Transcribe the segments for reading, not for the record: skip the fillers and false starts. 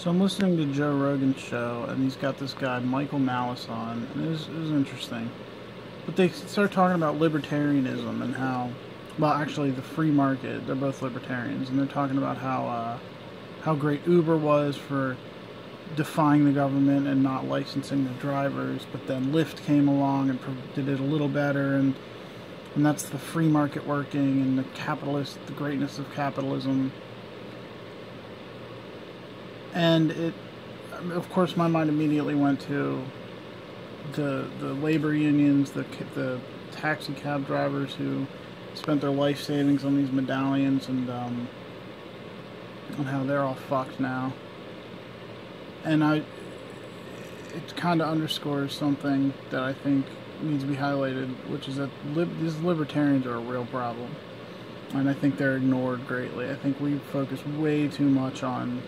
So I'm listening to Joe Rogan's show, and he's got this guy, Michael Malice, on, and it was interesting. But they start talking about libertarianism and how, well, actually, the free market, they're both libertarians, and they're talking about how great Uber was for defying the government and not licensing the drivers, but then Lyft came along and did it a little better, and that's the free market working, and the greatness of capitalism. And of course, my mind immediately went to the labor unions, the taxi cab drivers who spent their life savings on these medallions, and how they're all fucked now. And it kind of underscores something that I think needs to be highlighted, which is that these libertarians are a real problem, and I think they're ignored greatly. I think we focus way too much on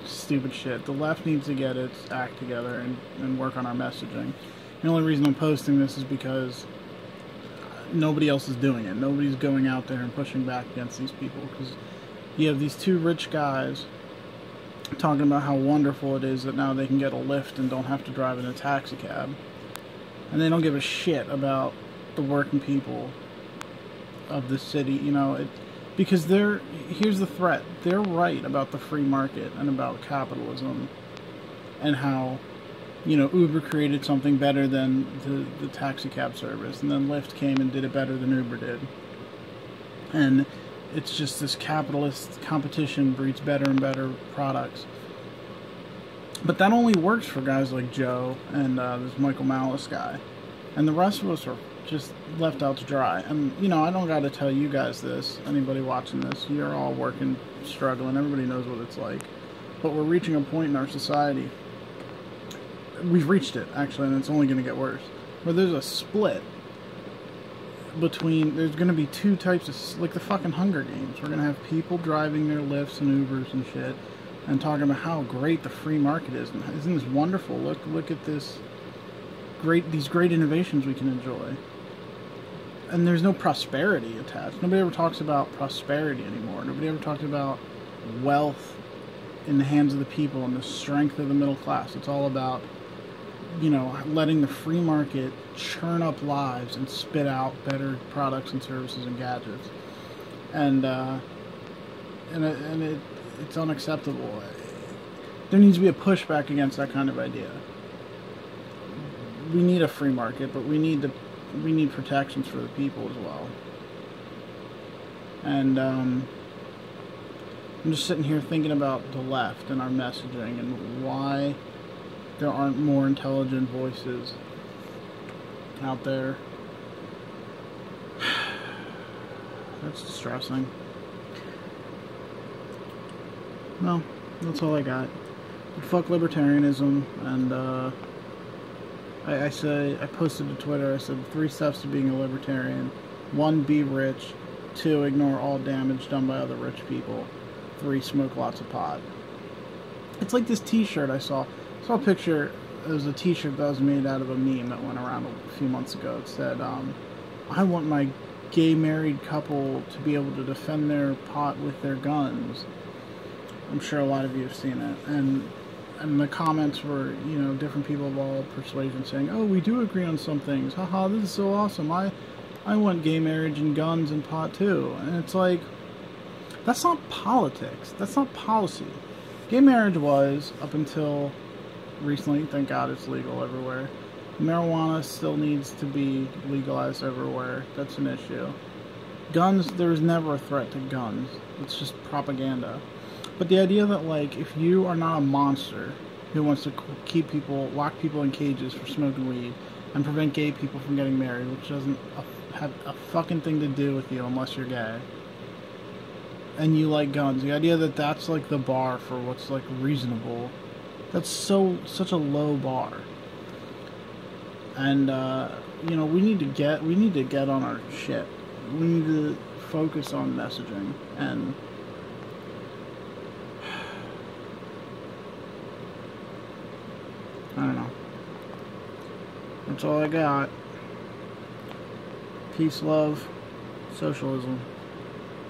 stupid shit. The left needs to get its act together and work on our messaging. The only reason I'm posting this is because nobody else is doing it. Nobody's going out there and pushing back against these people, because you have these two rich guys talking about how wonderful it is that now they can get a lift and don't have to drive in a taxi cab, and they don't give a shit about the working people of the city, because here's the threat. They're right about the free market and about capitalism, and how, Uber created something better than the taxi cab service, and then Lyft came and did it better than Uber did. And it's just this capitalist competition breeds better and better products. But that only works for guys like Joe and this Michael Malice guy. And the rest of us are just left out to dry. And, I don't got to tell you guys this, anybody watching this. You're all working, struggling. Everybody knows what it's like. But we're reaching a point in our society. We've reached it, actually, and it's only going to get worse. Where there's a split between, there's going to be two types of, like the fucking Hunger Games. We're going to have people driving their Lyfts and Ubers and shit, and talking about how great the free market is. And isn't this wonderful? Look at these great innovations we can enjoy. And there's no prosperity attached. Nobody ever talks about prosperity anymore. Nobody ever talks about wealth in the hands of the people and the strength of the middle class. It's all about, letting the free market churn up lives and spit out better products and services and gadgets. And it's unacceptable. There needs to be a pushback against that kind of idea. We need a free market, but we need protections for the people as well. And I'm just sitting here thinking about the left and our messaging and why there aren't more intelligent voices out there. That's distressing. No, that's all I got. But fuck libertarianism, and I posted to Twitter, I said 3 steps to being a libertarian. 1, be rich. 2, ignore all damage done by other rich people. 3, smoke lots of pot. It's like this t-shirt I saw a picture. It was a t-shirt that was made out of a meme that went around a few months ago. It said, I want my gay married couple to be able to defend their pot with their guns. I'm sure a lot of you have seen it. And the comments were, different people of all persuasions saying, oh, we do agree on some things. Haha, this is so awesome. I want gay marriage and guns and pot too. And it's like, that's not politics. That's not policy. Gay marriage was, up until recently, thank God it's legal everywhere. Marijuana still needs to be legalized everywhere. That's an issue. Guns, there's never a threat to guns. It's just propaganda. But the idea that, if you are not a monster who wants to lock people in cages for smoking weed and prevent gay people from getting married, which doesn't have a fucking thing to do with you unless you're gay, and you like guns, the idea that that's, the bar for what's, reasonable, that's such a low bar. And, we need to get on our shit. We need to focus on messaging, and I don't know. That's all I got. Peace, love, socialism.